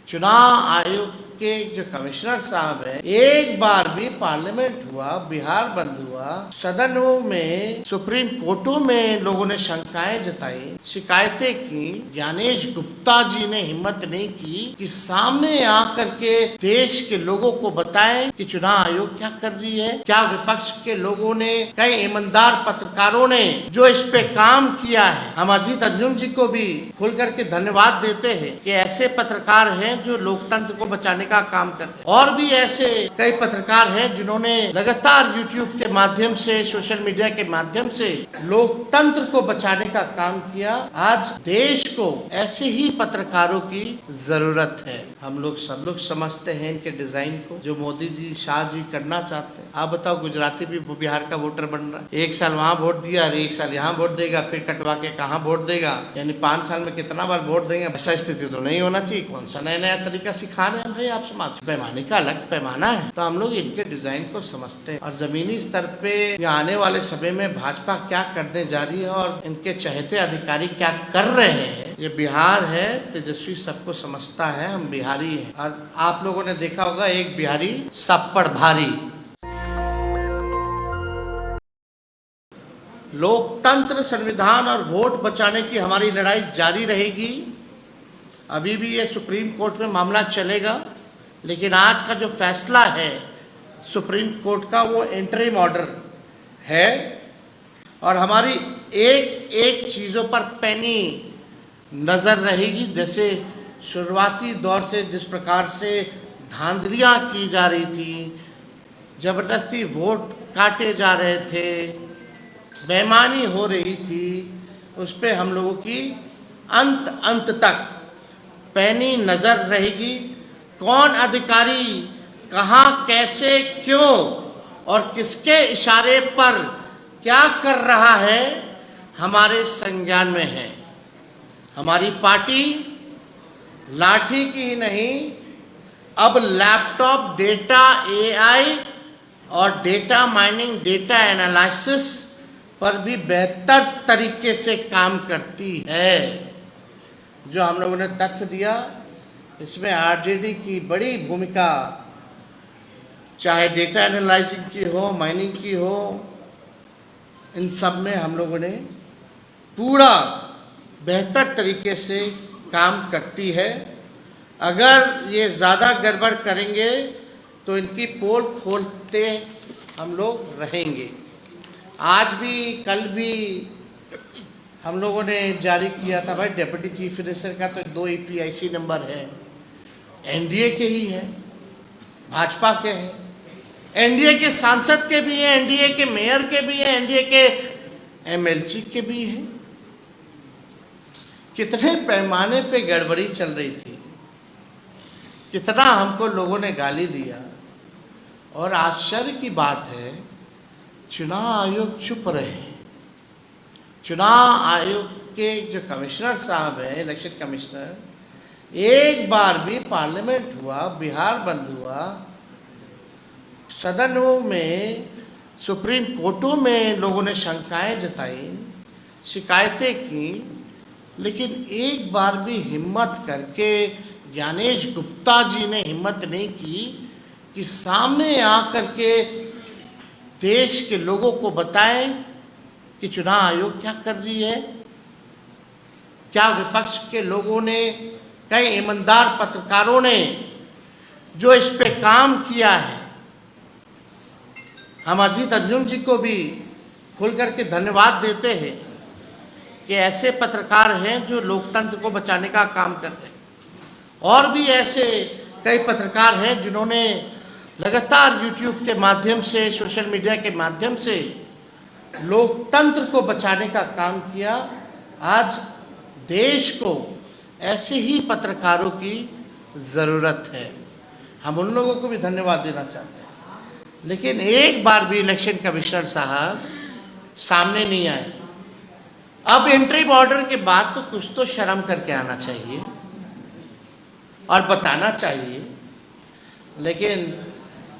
चुनाव आयोग के जो कमिश्नर साहब हैं, एक बार भी पार्लियामेंट हुआ, बिहार बंद हुआ, सदनों में, सुप्रीम कोर्टों में लोगों ने शंकाएं जताई, शिकायतें की, ज्ञानेश गुप्ता जी ने हिम्मत नहीं की कि सामने आकर के देश के लोगों को बताएं कि चुनाव आयोग क्या कर रही है। क्या विपक्ष के लोगों ने, कई ईमानदार पत्रकारों ने जो इस पे काम किया है, हम अजीत अंजुम जी को भी खुल करके धन्यवाद देते हैं कि ऐसे पत्रकार हैं जो लोकतंत्र को बचाने का काम करते हैं। और भी ऐसे कई पत्रकार हैं जिन्होंने लगातार यूट्यूब के माध्यम से, सोशल मीडिया के माध्यम से लोकतंत्र को बचाने का काम किया। आज देश को ऐसे ही पत्रकारों की जरूरत है। हम लोग सब लोग समझते हैं इनके डिजाइन को, जो मोदी जी, शाह जी करना चाहते हैं। आप बताओ, गुजराती भी बिहार का वोटर बन रहा है, एक साल वहाँ वोट दिया, एक साल यहाँ वोट देगा, फिर कटवा के कहाँ वोट देगा, यानी 5 साल में कितना बार वोट देंगे। ऐसा स्थिति तो नहीं होना चाहिए। कौन सा नया नया तरीका सिखा रहे हैं भाई आप समाज। पैमाने का अलग पैमाना है, तो हम लोग इनके डिजाइन को समझते हैं। और जमीनी स्तर पे आने वाले समय में भाजपा क्या करने जा रही है और इनके चहेते अधिकारी क्या कर रहे हैं, ये बिहार है, तेजस्वी सबको समझता है, हम बिहारी हैं। और आप लोगों ने देखा होगा, एक बिहारी सब पर भारी। लोकतंत्र, संविधान और वोट बचाने की हमारी लड़ाई जारी रहेगी। अभी भी ये सुप्रीम कोर्ट में मामला चलेगा, लेकिन आज का जो फैसला है सुप्रीम कोर्ट का, वो इंटरिम ऑर्डर है और हमारी एक एक चीज़ों पर पैनी नज़र रहेगी। जैसे शुरुआती दौर से जिस प्रकार से धांधलियाँ की जा रही थी, ज़बरदस्ती वोट काटे जा रहे थे, बेईमानी हो रही थी, उस पर हम लोगों की अंत तक पैनी नज़र रहेगी। कौन अधिकारी कहाँ, कैसे, क्यों और किसके इशारे पर क्या कर रहा है, हमारे संज्ञान में है। हमारी पार्टी लाठी की ही नहीं, अब लैपटॉप, डेटा, एआई और डेटा माइनिंग, डेटा एनालिसिस पर भी बेहतर तरीके से काम करती है। जो हम लोगों ने तथ्य दिया, इसमें आरजेडी की बड़ी भूमिका, चाहे डेटा एनालाइजिंग की हो, माइनिंग की हो, इन सब में हम लोगों ने पूरा बेहतर तरीके से काम करती है। अगर ये ज़्यादा गड़बड़ करेंगे तो इनकी पोल खोलते हम लोग रहेंगे। आज भी, कल भी हम लोगों ने जारी किया था भाई, डिप्टी चीफ मिनिस्टर का तो 2 EPIC नंबर है, एनडीए के ही है, भाजपा के हैं, एनडीए के सांसद के भी हैं, एनडीए के मेयर के भी हैं, एनडीए के एमएलसी के भी हैं। कितने पैमाने पे गड़बड़ी चल रही थी, कितना हमको लोगों ने गाली दिया। और आश्चर्य की बात है, चुनाव आयोग चुप रहे। चुनाव आयोग के जो कमिश्नर साहब हैं, इलेक्शन कमिश्नर, एक बार भी पार्लियामेंट हुआ, बिहार बंद हुआ, सदनों में, सुप्रीम कोर्टों में लोगों ने शंकाएं जताई, शिकायतें की, लेकिन एक बार भी हिम्मत करके ज्ञानेश गुप्ता जी ने हिम्मत नहीं की कि सामने आकर के देश के लोगों को बताएं कि चुनाव आयोग क्या कर रही है। क्या विपक्ष के लोगों ने, कई ईमानदार पत्रकारों ने जो इस पे काम किया है, हम अजीत अंजुम जी को भी खुल करके धन्यवाद देते हैं कि ऐसे पत्रकार हैं जो लोकतंत्र को बचाने का काम कर रहे हैं। और भी ऐसे कई पत्रकार हैं जिन्होंने लगातार यूट्यूब के माध्यम से, सोशल मीडिया के माध्यम से लोकतंत्र को बचाने का काम किया। आज देश को ऐसे ही पत्रकारों की ज़रूरत है। हम उन लोगों को भी धन्यवाद देना चाहते हैं, लेकिन एक बार भी इलेक्शन कमिश्नर साहब सामने नहीं आए। अब इंटरिम ऑर्डर के बाद तो कुछ तो शर्म करके आना चाहिए और बताना चाहिए, लेकिन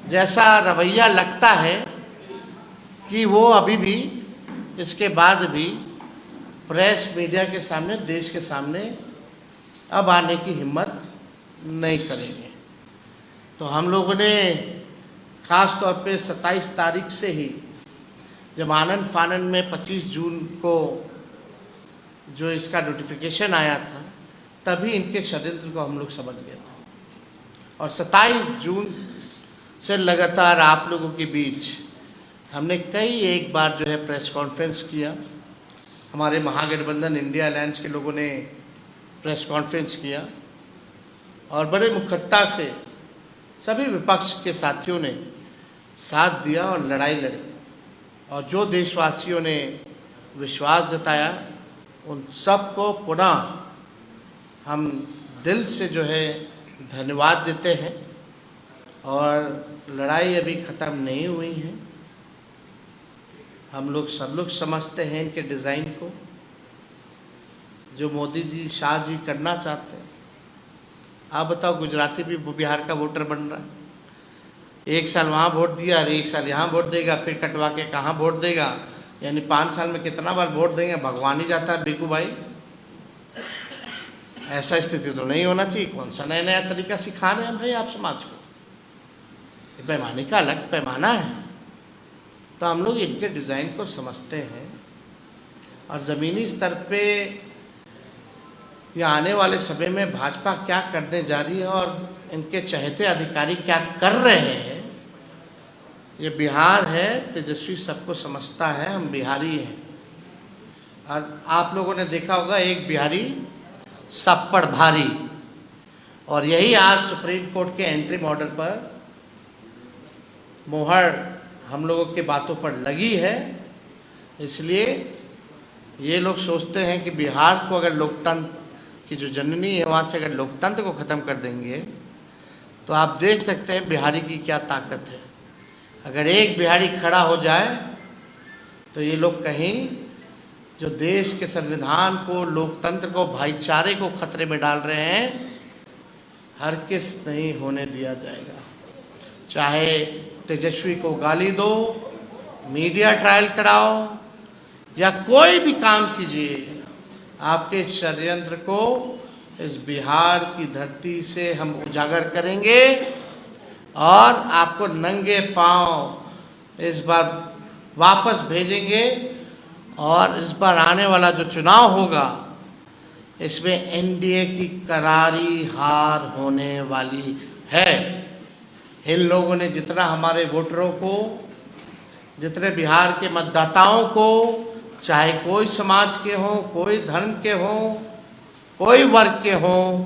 जैसा रवैया लगता है कि वो अभी भी, इसके बाद भी प्रेस, मीडिया के सामने, देश के सामने अब आने की हिम्मत नहीं करेंगे। तो हम लोगों ने ख़ास तौर पे 27 तारीख से ही, जब आनन फानन में 25 जून को जो इसका नोटिफिकेशन आया था, तभी इनके षड्यंत्र को हम लोग समझ गए थे। और 27 जून से लगातार आप लोगों के बीच हमने कई एक बार जो है प्रेस कॉन्फ्रेंस किया। हमारे महागठबंधन इंडिया अलायंस के लोगों ने प्रेस कॉन्फ्रेंस किया और बड़े मुखरता से सभी विपक्ष के साथियों ने साथ दिया और लड़ाई लड़ी। और जो देशवासियों ने विश्वास जताया उन सबको पुनः हम दिल से जो है धन्यवाद देते हैं। और लड़ाई अभी ख़त्म नहीं हुई है। हम लोग सब लोग समझते हैं इनके डिज़ाइन को, जो मोदी जी शाह जी करना चाहते हैं। आप बताओ, गुजराती भी बिहार का वोटर बन रहा है, 1 साल वहाँ वोट दिया और 1 साल यहाँ वोट देगा, फिर कटवा के कहाँ वोट देगा, यानी 5 साल में कितना बार वोट देंगे भगवान ही जाता है। बिकू भाई, ऐसा स्थिति तो नहीं होना चाहिए। कौन सा नया नया तरीका सिखा रहे हैं भाई आप समाज को? पैमाने का अलग पैमाना है। तो हम लोग इनके डिज़ाइन को समझते हैं और ज़मीनी स्तर पे या आने वाले समय में भाजपा क्या करने जा रही है और इनके चहेते अधिकारी क्या कर रहे हैं। ये बिहार है, तेजस्वी सबको समझता है, हम बिहारी हैं। और आप लोगों ने देखा होगा, एक बिहारी सब पर भारी। और यही आज सुप्रीम कोर्ट के एंट्री ऑर्डर पर मोहर हम लोगों के बातों पर लगी है। इसलिए ये लोग सोचते हैं कि बिहार को अगर लोकतंत्र की जो जननी है वहाँ से अगर लोकतंत्र को ख़त्म कर देंगे तो आप देख सकते हैं बिहारी की क्या ताकत है। अगर एक बिहारी खड़ा हो जाए तो ये लोग कहीं जो देश के संविधान को, लोकतंत्र को, भाईचारे को खतरे में डाल रहे हैं, हरगिज़ नहीं होने दिया जाएगा। चाहे तेजस्वी को गाली दो, मीडिया ट्रायल कराओ या कोई भी काम कीजिए, आपके षड्यंत्र को इस बिहार की धरती से हम उजागर करेंगे और आपको नंगे पांव इस बार वापस भेजेंगे। और इस बार आने वाला जो चुनाव होगा, इसमें एनडीए की करारी हार होने वाली है। इन लोगों ने जितना हमारे वोटरों को, जितने बिहार के मतदाताओं को, चाहे कोई समाज के हों, कोई धर्म के हों, कोई वर्ग के हों,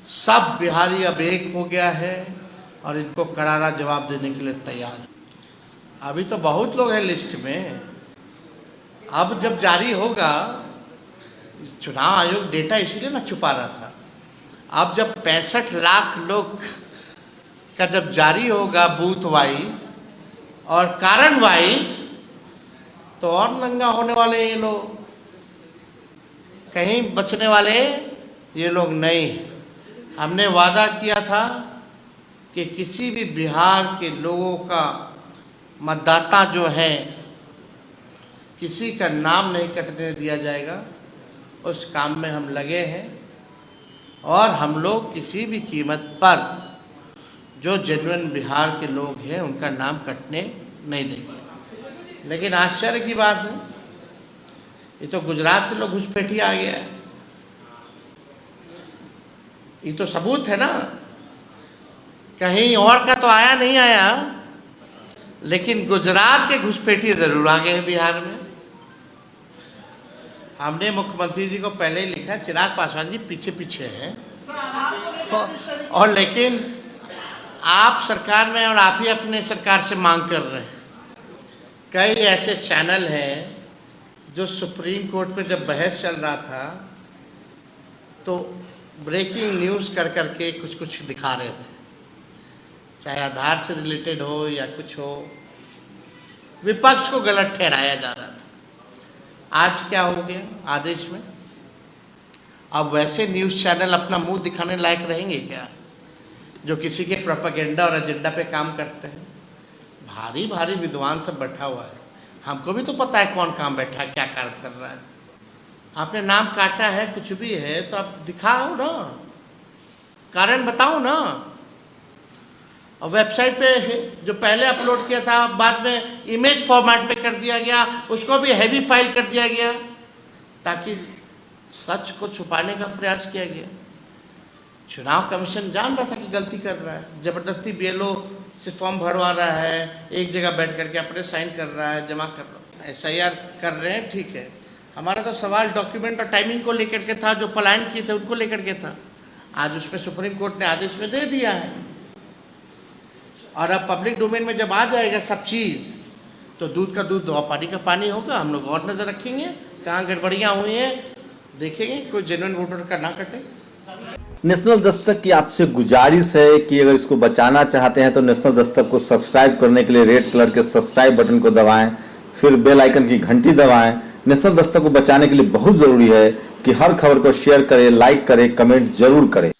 सब बिहारी अब एक हो गया है और इनको करारा जवाब देने के लिए तैयार है। अभी तो बहुत लोग हैं लिस्ट में। अब जब जारी होगा, चुनाव आयोग डेटा इसीलिए ना छुपा रहा था। अब जब 65 लाख लोग का जब जारी होगा बूथ वाइज और कारण वाइज, तो और नंगा होने वाले ये लोग, कहीं बचने वाले ये लोग नहीं। हमने वादा किया था कि किसी भी बिहार के लोगों का मतदाता जो है, किसी का नाम नहीं कटने दिया जाएगा। उस काम में हम लगे हैं और हम लोग किसी भी कीमत पर जो जेन्युइन बिहार के लोग हैं उनका नाम कटने नहीं देंगे। लेकिन आश्चर्य की बात है, ये तो गुजरात से लोग घुसपैठिया आ गया है। ये तो सबूत है ना, कहीं और का तो आया नहीं आया, लेकिन गुजरात के घुसपैठिए जरूर आ गए हैं बिहार में। हमने मुख्यमंत्री जी को पहले ही लिखा, चिराग पासवान जी पीछे पीछे हैं और लेकिन आप सरकार में और आप ही अपने सरकार से मांग कर रहे हैं। कई ऐसे चैनल हैं जो सुप्रीम कोर्ट में जब बहस चल रहा था तो ब्रेकिंग न्यूज़ कर करके कुछ कुछ दिखा रहे थे, चाहे आधार से रिलेटेड हो या कुछ हो, विपक्ष को गलत ठहराया जा रहा था। आज क्या हो गया आदेश में? अब वैसे न्यूज़ चैनल अपना मुंह दिखाने लायक रहेंगे क्या, जो किसी के प्रोपेगेंडा और एजेंडा पे काम करते हैं? भारी भारी विद्वान सब बैठा हुआ है, हमको भी तो पता है कौन काम बैठा है, क्या कार्य कर रहा है। आपने नाम काटा है, कुछ भी है तो आप दिखाओ ना। कारण बताऊं ना। और वेबसाइट पे जो पहले अपलोड किया था बाद में इमेज फॉर्मेट पे कर दिया गया, उसको भी हैवी फाइल कर दिया गया ताकि सच को छुपाने का प्रयास किया गया। चुनाव कमीशन जान रहा था कि गलती कर रहा है, ज़बरदस्ती बीएलओ से फॉर्म भरवा रहा है, एक जगह बैठ करके अपने साइन कर रहा है, जमा कर रहा है। SIR कर रहे हैं, ठीक है। हमारा तो सवाल डॉक्यूमेंट और टाइमिंग को लेकर के था, जो पलायन किए थे उनको लेकर के था। आज उसमें सुप्रीम कोर्ट ने आदेश में दे दिया है। और अब पब्लिक डोमेन में जब आ जाएगा सब चीज़, तो दूध का दूध और पानी का पानी होगा। हम लोग और नज़र रखेंगे कहाँ गड़बड़ियाँ हुई हैं, देखेंगे कोई जेन्युइन वोटर का ना कटे। नेशनल दस्तक की आपसे गुजारिश है कि अगर इसको बचाना चाहते हैं तो नेशनल दस्तक को सब्सक्राइब करने के लिए रेड कलर के सब्सक्राइब बटन को दबाएं, फिर बेल आइकन की घंटी दबाएं। नेशनल दस्तक को बचाने के लिए बहुत ज़रूरी है कि हर खबर को शेयर करें, लाइक करें, कमेंट जरूर करें।